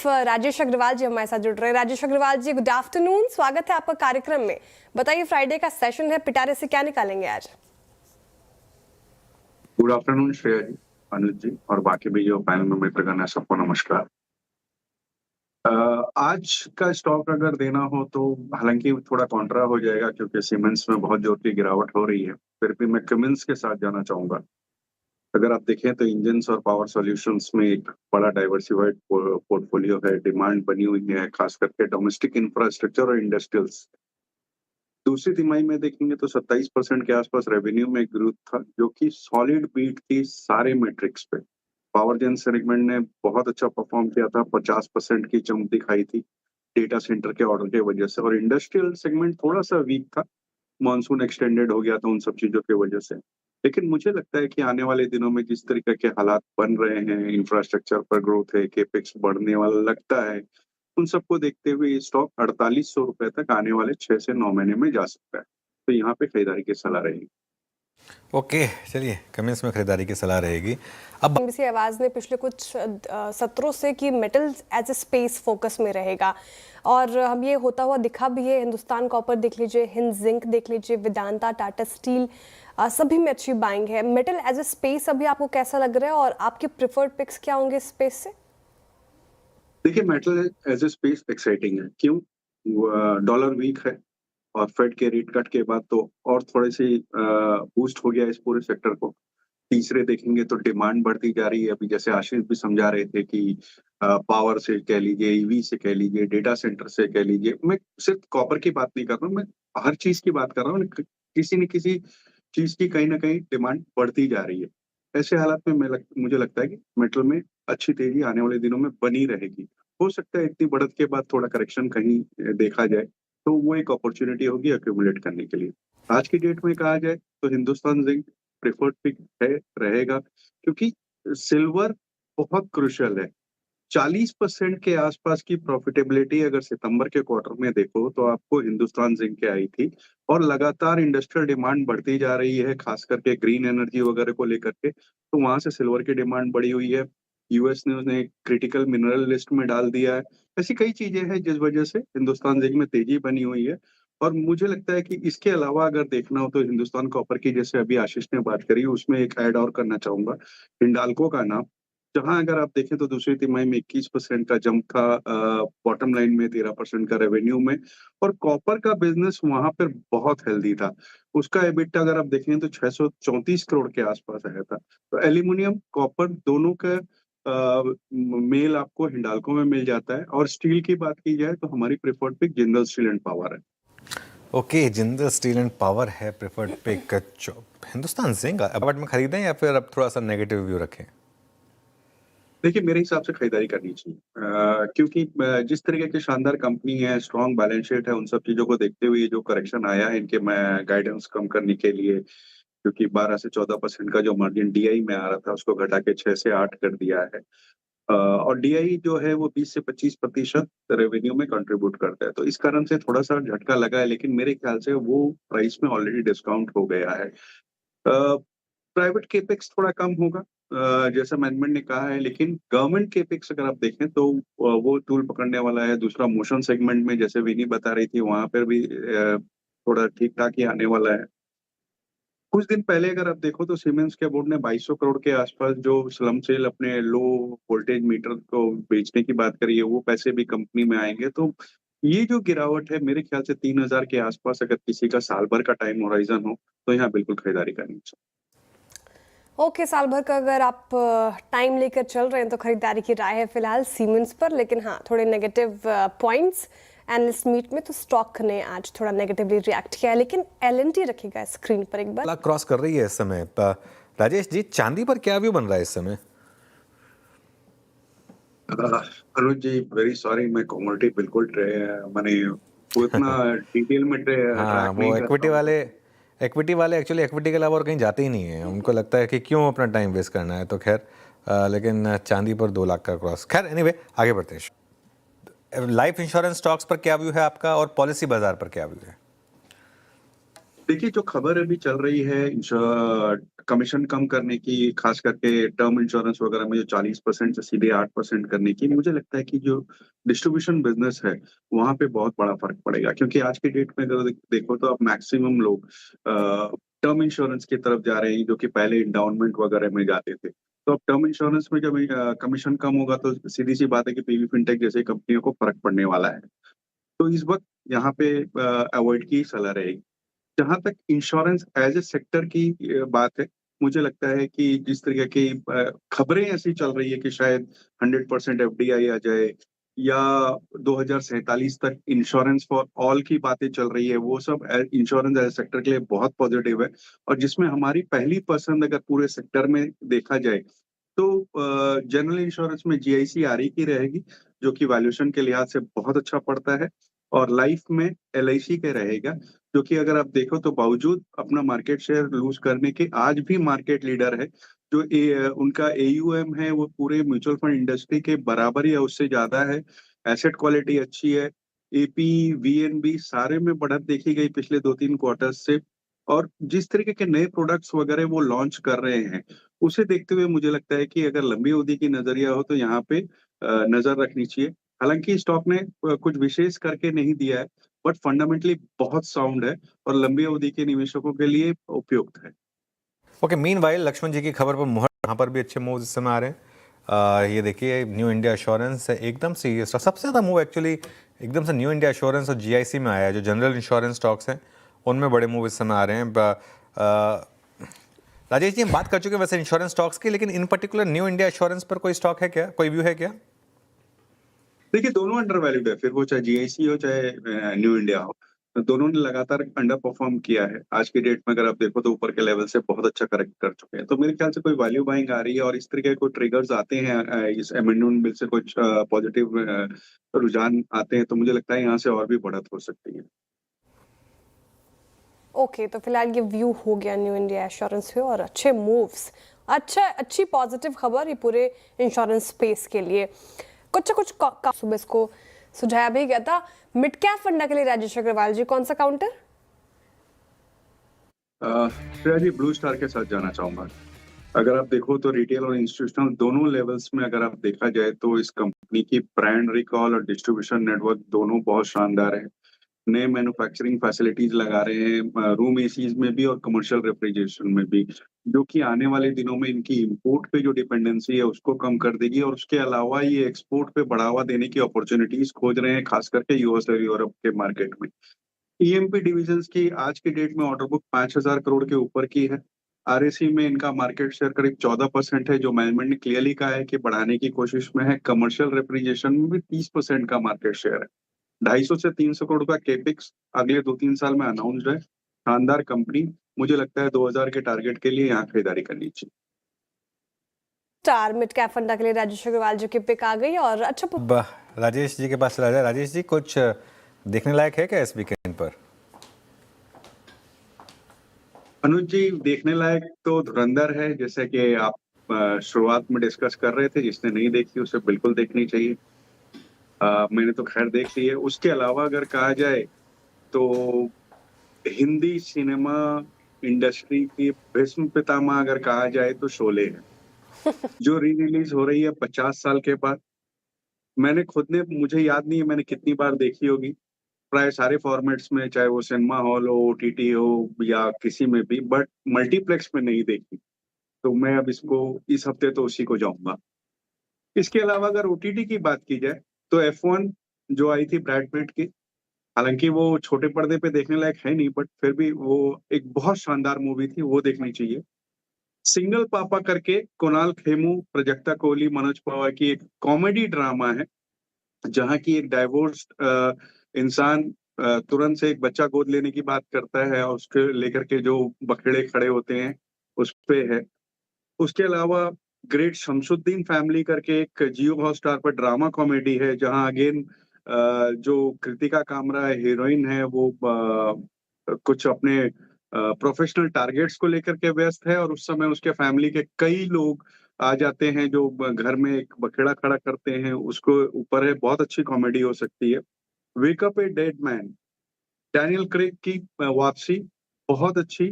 राजेश अग्रवाल जी हमारे साथ जुड़ रहे हैं। राजेश अग्रवाल जी, गुड आफ्टरनून, स्वागत है आपका कार्यक्रम में। बताइए, फ्राइडे का सेशन है, पिटारे से क्या निकालेंगे आज? गुड आफ्टरनून श्रेया जी, अनुज जी और बाकी भी जो पैनल में मित्रगण है, सबको नमस्कार। आज का स्टॉक अगर देना हो तो हालांकि थोड़ा कॉन्ट्रा हो जाएगा क्योंकि सीमेंस में बहुत जोर की गिरावट हो रही है, फिर भी मैं कमिंस के साथ जाना चाहूंगा। अगर आप देखें तो इंजन्स और पावर सॉल्यूशंस में एक बड़ा डाइवर्सिफाइड पोर्टफोलियो है, डिमांड बनी हुई है, खास करके डोमेस्टिक इंफ्रास्ट्रक्चर और इंडस्ट्रियल्स। दूसरी तिमाही में देखेंगे तो 27% के आसपास रेवेन्यू में ग्रोथ था, जो कि सॉलिड बीट थी सारे मैट्रिक्स पे। पावर जेन सेगमेंट ने बहुत अच्छा परफॉर्म किया था, 50% की चमक दिखाई थी डेटा सेंटर के ऑर्डर की वजह से। और इंडस्ट्रियल सेगमेंट थोड़ा सा वीक था, मॉनसून एक्सटेंडेड हो गया था उन सब चीजों की वजह से। लेकिन मुझे लगता है कि आने वाले दिनों में जिस तरीके के हालात बन रहे हैं, इंफ्रास्ट्रक्चर पर ग्रोथ है, केपेक्स बढ़ने वाला लगता है, उन सबको देखते हुए ये स्टॉक 4800 रुपए तक आने वाले 6 से 9 महीने में जा सकता है। तो यहाँ पे खरीदारी की सलाह रहेगी। ओके, चलिए कमेंट्स में खरीदारी की सलाह रहेगी। अब एनबीसी आवाज ने पिछले कुछ सत्रों से कि metals as a space focus में रहेगा, और हम ये होता हुआ दिखा भी है। हिंदुस्तान कॉपर देख लीजिए, हिंद जिंक देख लीजिए, वेदांता, टाटा स्टील, सभी में अच्छी बाइंग है। मेटल एज ए स्पेस अभी आपको कैसा लग रहा है, और आपके प्रिफर्ड पिक्स क्या होंगे स्पेस से? देखिए, metal age a space exciting है। क्यों? डॉलर वीक है और फेड के रेट कट के बाद तो और थोड़ी सी बूस्ट हो गया इस पूरे सेक्टर को। तीसरे देखेंगे तो डिमांड बढ़ती जा रही है। अभी जैसे आशीष भी समझा रहे थे कि पावर से कह लीजिए, ईवी से कह लीजिए, डेटा सेंटर से कह लीजिए, मैं सिर्फ कॉपर की बात नहीं कर रहा हूँ, मैं हर चीज की बात कर रहा हूँ। किसी न किसी चीज की कहीं ना कहीं डिमांड बढ़ती जा रही है। ऐसे हालात में मुझे लगता है कि मेटल में अच्छी तेजी आने वाले दिनों में बनी रहेगी। हो सकता है इतनी बढ़त के बाद थोड़ा करेक्शन कहीं देखा जाए, तो वो एक अपॉर्चुनिटी होगी एक्यूमुलेट करने के लिए। आज की डेट में कहा जाए तो हिंदुस्तान जिंक प्रेफर्ड पिक है, रहेगा, क्योंकि सिल्वर बहुत क्रुशियल है। 40% के आसपास की प्रॉफिटेबिलिटी अगर सितंबर के क्वार्टर में देखो तो आपको हिंदुस्तान जिंक के आई थी। और लगातार इंडस्ट्रियल डिमांड बढ़ती जा रही है, खास करके ग्रीन एनर्जी वगैरह को लेकर के, तो वहां से सिल्वर की डिमांड बढ़ी हुई है। यूएस ने उन्हें क्रिटिकल मिनरल लिस्ट में डाल दिया है। ऐसी कई चीजें हैं जिस वजह से हिंदुस्तान जिंक में तेजी बनी हुई है। और मुझे लगता है कि इसके अलावा अगर देखना हो तो हिंदुस्तान कॉपर की, जैसे अभी आशीष ने बात करी, उसमें एक ऐड और करना चाहूंगा, हिंडाल्को का नाम। जहां अगर आप देखें तो दूसरी तिमाही में 21% का जंप था, बॉटम लाइन में 13% का रेवेन्यू में। और कॉपर का बिजनेस वहां पर बहुत हेल्दी था। उसका एबिटा अगर आप देखें तो 634 करोड़ के आसपास आया था। तो एल्यूमिनियम कॉपर दोनों का मेल आपको हिंडाल्को में मिल जाता है। और स्टील की बात की जाए तो हमारी preferred pick Jindal Steel and Power है। Okay, Jindal Steel and Power है प्रेफर्ड पिक। हिंदुस्तान जिंक अब में खरीदें या फिर अब थोड़ा सा नेगेटिव व्यू रखें? देखिए, मेरे हिसाब से खरीदारी करनी चाहिए, क्योंकि जिस तरीके की शानदार कंपनी है, स्ट्रॉन्ग बैलेंस शीट है, उन सब चीजों को देखते हुए जो करेक्शन आया है इनके मैं गाइडेंस कम करने के लिए, क्योंकि 12 से 14% का जो मार्जिन डीआई में आ रहा था उसको घटा के 6 से 8 कर दिया है। और डीआई जो है वो 20 से 25% रेवेन्यू में कंट्रीब्यूट करता है, तो इस कारण से थोड़ा सा झटका लगा है। लेकिन मेरे ख्याल से वो प्राइस में ऑलरेडी डिस्काउंट हो गया है। प्राइवेट केपेक्स थोड़ा कम होगा, जैसा मैनेजमेंट ने कहा है, लेकिन गवर्नमेंट केपेक्स अगर आप देखें तो वो टूल पकड़ने वाला है। दूसरा, मोशन सेगमेंट में जैसे विनी बता रही थी, वहां पर भी थोड़ा ठीक ठाक ही आने वाला है। कुछ दिन पहले अगर आप देखो तो सीमेंस के बोर्ड ने 2200 करोड़ के आसपास जो स्लम सेल अपने लो वोल्टेज मीटर को बेचने की बात करी है, वो पैसे भी कंपनी में आएंगे। तो ये जो गिरावट है, मेरे ख्याल से 3000 के आसपास अगर किसी का साल भर का टाइम होराइजन हो तो यहाँ बिल्कुल खरीदारी करनी चाहिए। ओके, साल भर का अगर आप टाइम लेकर चल रहे हैं तो खरीदारी की राय है फिलहाल सीमेंस पर। लेकिन हाँ, थोड़े नेगेटिव पॉइंट्स एनालिस्ट मीट में तो स्टॉक ने आज थोड़ा नेगेटिवली रिएक्ट किया है। लेकिन एलएनटी रखेगा स्क्रीन पर एक बार। लाख क्रॉस कर रही है इस समय। राजेश जी, चांदी पर क्या व्यू बन रहा है इस समय? अनुज जी, वेरी सॉरी, मैं कॉमोडिटी बिल्कुल मैंने वो इतना डिटेल में हाँ, ट्रैक नहीं वो करता हूँ। इक्विटी वाले एक्चुअली इक्विटी के अलावा और कहीं जाते ही नहीं है। उनको लगता है कि क्यों अपना टाइम वेस्ट करना है। तो खैर, लेकिन चांदी पर 2 लाख का क्रॉस। खैर, एनीवे, आगे बढ़ते हैं। लाइफ इंश्योरेंस स्टॉक्स पर क्या व्यू है आपका, और पॉलिसी बाजार पर क्या व्यू है? देखिए, जो खबर अभी चल रही है कमीशन कम करने की, खास करके टर्म इंश्योरेंस वगैरह में जो 40% से सीधे 8% करने की, मुझे लगता है कि जो डिस्ट्रीब्यूशन बिज़नेस है, वहाँ पे बहुत बड़ा फ़र्क पड़ेगा। क्योंकि आज की डेट में अगर देखो तो अब मैक्सिमम लोग टर्म इंश्योरेंस की तरफ जा रहे हैं, जो कि पहले एंडाउनमेंट वगैरह में जाते थे। तो अब टर्म इंश्योरेंस में जब कमीशन कम होगा तो सीधी-सी बात है कि पीवी फिनटेक जैसी कंपनियों को फ़र्क पड़ने वाला है। तो इस वक़्त यहाँ पे अवॉइड की सलाह रहेगी। जहाँ तक इंश्योरेंस एज़ अ सेक्टर की बात है, मुझे लगता है कि जिस तरीके की खबरें ऐसी चल रही है कि शायद 100% एफडीआई आ जाए या 2047 तक इंश्योरेंस फॉर ऑल की बातें चल रही है, वो सब इंश्योरेंस एज़ अ सेक्टर के लिए बहुत पॉजिटिव है और जिसमें हमारी पहली पसंद अगर पूरे सेक्टर में देखा जाए, तो जनरल इंश्योरेंस में जीआईसी आरई की रहेगी, जो कि वैल्यूएशन के लिहाज से बहुत अच्छा पड़ता है और लाइफ में एलआईसी के रहेगा, जो कि अगर आप देखो तो बावजूद अपना मार्केट शेयर लूज़ करने के आज भी मार्केट लीडर है। जो उनका एयूएम है वो पूरे म्यूचुअल फंड इंडस्ट्री के बराबर या उससे ज़्यादा है। एसेट क्वालिटी अच्छी है। एपी, वीएनबी सारे में बढ़त देखी गई पिछले 2-3 क्वार्टर्स से और जिस तरीके के नए प्रोडक्ट्स वगैरह वो लॉन्च कर रहे हैं, उसे देखते हुए मुझे लगता है कि अगर लंबी अवधि की नज़रिया हो तो यहाँ पे नज़र रखनी चाहिए। हालाँकि स्टॉक ने कुछ विशेष करके नहीं दिया है, बट फंडामेंटली बहुत साउंड है और लंबी अवधि के निवेशकों के लिए उपयुक्त है। ओके, मीनवाइल लक्ष्मण जी की खबर पर मुहर, यहाँ पर भी अच्छे मूव इस समय आ रहे हैं। ये देखिए न्यू इंडिया एश्योरेंस एकदम से ये सबसे ज़्यादा मूव एक्चुअली एकदम से न्यू इंडिया एश्योरेंस और जीआईसी में आया है। जो जनरल इंश्योरेंस स्टॉक्स हैं उनमें बड़े मूव इस समय आ रहे हैं। राजेश जी, हम बात कर चुके हैं वैसे इंश्योरेंस स्टॉक्स की, लेकिन इन पर्टिकुलर न्यू इंडिया एश्योरेंस पर कोई स्टॉक है क्या, कोई व्यू है क्या? देखिए, दोनों अंडर वैल्यूड है, फिर वो चाहे जीआईसी हो चाहे न्यू इंडिया हो। तो दोनों ने लगातार अंडर परफॉर्म किया है। आज की डेट में अगर आप देखो तो ऊपर के लेवल से बहुत अच्छा करेक्ट कर चुके हैं। तो मेरे ख्याल से कोई वैल्यू बाइंग आ रही है और इस तरह के कोई ट्रिगर्स आते हैं इस अमेंडमेंट बिल से कुछ पॉजिटिव रुझान आते हैं, तो मुझे लगता है यहाँ से और भी बढ़त हो सकती है। ओके, तो फिलहाल ये व्यू हो गया न्यू इंडिया एश्योरेंस पे और अच्छे मूव्स, अच्छी पॉजिटिव खबर ये पूरे इंश्योरेंस स्पेस के लिए। कुछ सुबह इसको सुझाया भी गया था। मिड कैप फंडा के लिए राजेश अग्रवाल जी कौन सा काउंटर? श्रेया जी, ब्लू स्टार के साथ जाना चाहूँगा। अगर आप देखो तो रिटेल और इंस्टीट्यूशनल दोनों लेवल्स में अगर आप देखा जाए तो इस कंपनी की ब्रांड रिकॉल और डिस्ट्रीब्यूशन नेटवर्क दोनों बहुत शानदार है। नए मैन्युफैक्चरिंग फैसिलिटीज लगा रहे हैं रूम एसीज में भी और कमर्शियल रेफ्रिजरेशन में भी, जो कि आने वाले दिनों में इनकी इंपोर्ट पे जो डिपेंडेंसी है उसको कम कर देगी और उसके अलावा ये एक्सपोर्ट पे बढ़ावा देने की अपॉर्चुनिटीज खोज रहे हैं, खास करके यूएस और यूरोप के मार्केट में। ईएमपी डिविजन्स की आज की डेट में ऑर्डर बुक 5,000 करोड़ के ऊपर की है। आरएसी में इनका मार्केट शेयर करीब 14% है, जो मैनेजमेंट ने क्लियरली कहा है कि बढ़ाने की कोशिश में है। कमर्शियल रेफ्रिजरेशन में भी 30% का मार्केट शेयर है। 250 से 300 करोड़ का केपेक्स अगले 2-3 साल में अनाउंस्ड है। शानदार कंपनी, मुझे लगता है 2000 के टारगेट के लिए यहाँ खरीदारी करनी चाहिए। स्टार मिड कैप फंडा के लिए राजेश अग्रवाल जी की पिक आ गई और अच्छा राजेश जी के पास चला जाए। राजेश जी, कुछ देखने लायक है क्या इस वीकेंड पर? अनुज जी, देखने लायक तो धुरंधर है, जैसे कि आप शुरुआत में डिस्कस कर रहे थे। जिसने नहीं देखी उसे बिल्कुल देखनी चाहिए। मैंने तो खैर देख ली है। उसके अलावा अगर कहा जाए तो हिंदी सिनेमा इंडस्ट्री की भीष्म पितामह अगर कहा जाए तो शोले है, जो री रिलीज हो रही है 50 साल के बाद। मैंने खुद ने, मुझे याद नहीं है मैंने कितनी बार देखी होगी, प्राय सारे फॉर्मेट्स में, चाहे वो सिनेमा हॉल हो, ओटीटी हो या किसी में भी, बट मल्टीप्लेक्स में नहीं देखी। तो मैं अब इसको इस हफ्ते तो उसी को जाऊंगा। इसके अलावा अगर ओटीटी की बात की जाए तो F1 जो आई थी ब्रैड पिट की, हालांकि वो छोटे पर्दे पे देखने लायक है नहीं, बट फिर भी वो एक बहुत शानदार मूवी थी, वो देखनी चाहिए। सिंगल पापा करके कुणाल खेमू, प्रजक्ता कोहली, मनोज पवार की एक कॉमेडी ड्रामा है, जहाँ की एक डाइवोर्स्ड इंसान तुरंत से एक बच्चा गोद लेने की बात करता है और उसके लेकर के जो बखेड़े खड़े होते हैं उस पे है। उसके अलावा ग्रेट शमसुद्दीन फैमिली करके एक जियो हॉटस्टार पर ड्रामा कॉमेडी है, जहाँ अगेन जो कृतिका कामरा हीरोइन है वो कुछ अपने प्रोफेशनल टारगेट्स को लेकर के व्यस्त है और उस समय उसके फैमिली के कई लोग आ जाते हैं जो घर में एक बखेड़ा खड़ा करते हैं, उसको ऊपर है। बहुत अच्छी कॉमेडी हो सकती है। Wake up a dead man, Daniel Craig की वापसी, बहुत अच्छी,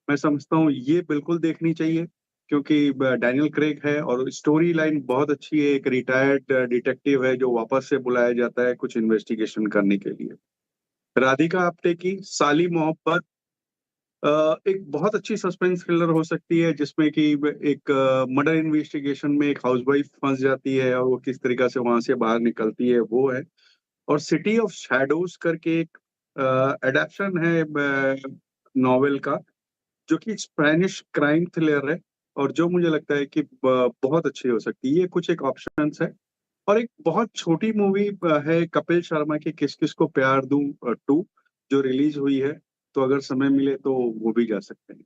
मैं समझता हूँ ये बिल्कुल देखनी चाहिए, क्योंकि डैनियल क्रेग है और स्टोरी लाइन बहुत अच्छी है। एक रिटायर्ड डिटेक्टिव है जो वापस से बुलाया जाता है कुछ इन्वेस्टिगेशन करने के लिए। राधिका आप्टे की साली मोहब्बत एक बहुत अच्छी सस्पेंस थ्रिलर हो सकती है, जिसमें कि एक मर्डर इन्वेस्टिगेशन में एक हाउसवाइफ फंस जाती है और वो किस तरीके से वहां से बाहर निकलती है, वो है। और सिटी ऑफ शैडोज करके एक एडेप्शन है नॉवेल का, जो कि स्पेनिश क्राइम थ्रिलर है, और जो मुझे लगता है कि बहुत अच्छी हो सकती है। ये कुछ एक ऑप्शंस है। और एक बहुत छोटी मूवी है कपिल शर्मा की, किस किस को प्यार दूं 2, जो रिलीज हुई है, तो अगर समय मिले तो वो भी जा सकते हैं।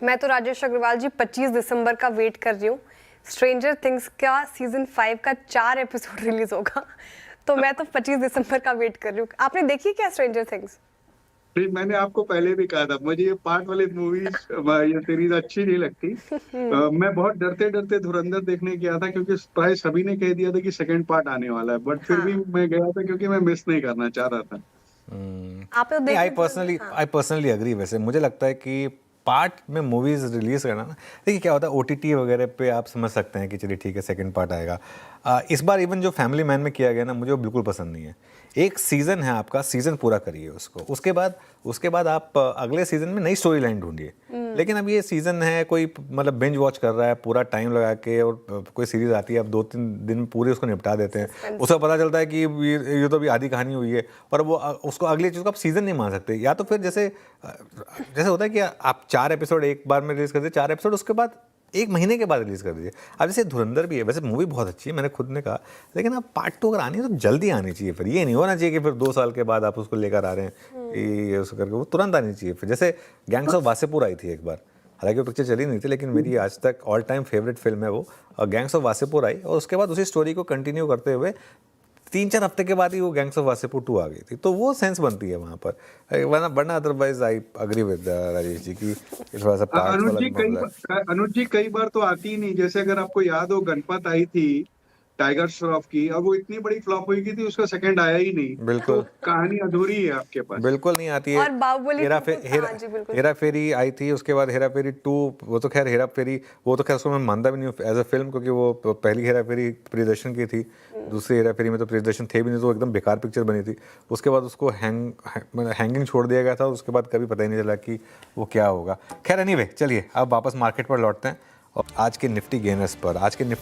मैं तो राजेश अग्रवाल जी 25 दिसंबर का वेट कर रही हूँ। स्ट्रेंजर थिंग्स का सीजन 5 का 4 एपिसोड रिलीज होगा, तो मैं तो 25 दिसंबर का वेट कर रही हूँ। आपने देखी क्या स्ट्रेंजर थिंग्स? फिर मैंने आपको पहले भी कहा था, मुझे ये पार्ट वाली मूवीज ये सीरीज अच्छी नहीं लगती। मैं बहुत डरते डरते धुरंधर देखने गया था, क्योंकि प्राय सभी ने कह दिया था कि सेकंड पार्ट आने वाला है, बट फिर भी मैं गया था क्योंकि मैं मिस नहीं करना चाह रहा था। आपने तो आई देखी? Personally agree. वैसे मुझे लगता है कि पार्ट में मूवीज रिलीज करना ना, देखिए क्या होता है, ओटीटी वगैरह पे आप समझ सकते हैं कि चलिए ठीक है सेकंड पार्ट आएगा। इस बार इवन जो फैमिली मैन में किया गया ना, मुझे वो बिल्कुल पसंद नहीं है। एक सीजन है आपका, सीजन पूरा करिए उसको, उसके बाद आप अगले सीजन में नई स्टोरी लाइन ढूंढिए। लेकिन अब ये सीजन है, कोई मतलब बिंज वॉच कर रहा है पूरा टाइम लगा के, और कोई सीरीज आती है अब 2-3 दिन में पूरे उसको निपटा देते हैं। उसका पता चलता है कि ये तो अभी आधी कहानी हुई है, और वो उसको अगली चीज़ को आप सीजन नहीं मान सकते। या तो फिर जैसे होता है कि आप 4 एपिसोड एक बार में रिलीज कर दीजिए, 4 एपिसोड उसके बाद 1 महीने के बाद रिलीज कर दीजिए। अब जैसे धुरंधर भी है, वैसे मूवी बहुत अच्छी है, मैंने खुद ने कहा, लेकिन अब पार्ट 2 अगर आनी है तो जल्दी आनी चाहिए। फिर ये नहीं होना चाहिए कि फिर 2 साल के बाद आप उसको लेकर आ रहे हैं ये उसको करके, वो तुरंत आनी चाहिए। फिर जैसे गैंग्स ऑफ वासेपुर आई थी एक बार, हालांकि वो पिक्चर चली नहीं थी, लेकिन मेरी आज तक ऑल टाइम फेवरेट फिल्म है वो। और गैंग्स ऑफ वासेपुर आई, और उसके बाद उसी स्टोरी को कंटिन्यू करते हुए 3-4 हफ्ते के बाद ही वो गैंग्स ऑफ वासेपुर 2 आ गई थी। तो वो सेंस बनती है वहाँ पर, वरना otherwise I agree with Rajesh ji की थोड़ा सा पार्ट्स वाला भी मामला है। अनुज जी कई बार तो आती ही नहीं। जैसे अगर आपको याद हो, गणपत आई थी टाइगर श्रॉफ की, और वो इतनी बड़ी फ्लॉप हुई की थी, उसका सेकंड आया ही नहीं। बिल्कुल, तो कहानी अधूरी है आपके पास। बिल्कुल नहीं आती है। और बाहुबली हाँ जी बिल्कुल। हेरा फेरी आई थी, उसके बाद हेरा फेरी 2, वो तो खैर हेरा फेरी, वो तो खैर उसको मैं मानता भी नहीं हूँ एज अ फिल्म, क्योंकि वो पहली हेरा फेरी प्रियदर्शन की थी, दूसरी हेरा फेरी में तो प्रियदर्शन थे भी नहीं, तो एकदम बेकार पिक्चर बनी थी। उसके बाद उसको हैंगिंग छोड़ दिया गया था, उसके बाद कभी पता ही नहीं चला कि वो क्या होगा। खैर एनीवे, चलिए अब वापस मार्केट पर लौटते हैं और आज के निफ्टी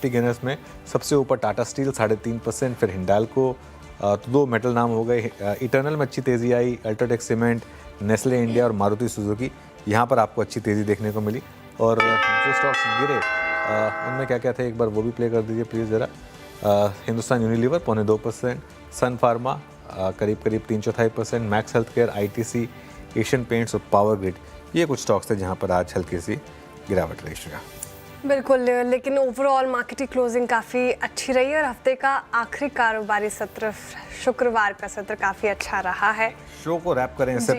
गेनर्स में सबसे ऊपर टाटा स्टील 3.5%, फिर हिंडाल्को, तो 2 मेटल नाम हो गए। इटर्नल में अच्छी तेज़ी आई, अल्ट्राटेक सीमेंट, नेस्ले इंडिया और मारुति सुजुकी, यहाँ पर आपको अच्छी तेज़ी देखने को मिली। और जो स्टॉक्स गिरे उनमें क्या क्या थे एक बार वो भी प्ले कर दीजिए प्लीज़ ज़रा। हिंदुस्तान यूनिलीवर 0.25%, सन फार्मा करीब 3/4%, max health care, ITC, Asian paints और पावर ग्रिड, ये कुछ स्टॉक्स थे जहाँ पर आज हल्की सी गिरावट रही। बिल्कुल, लेकिन ओवरऑल मार्केट की क्लोजिंग काफ़ी अच्छी रही है, और हफ्ते का आखिरी कारोबारी सत्र शुक्रवार का सत्र काफ़ी अच्छा रहा है। शो को रैप करें इससे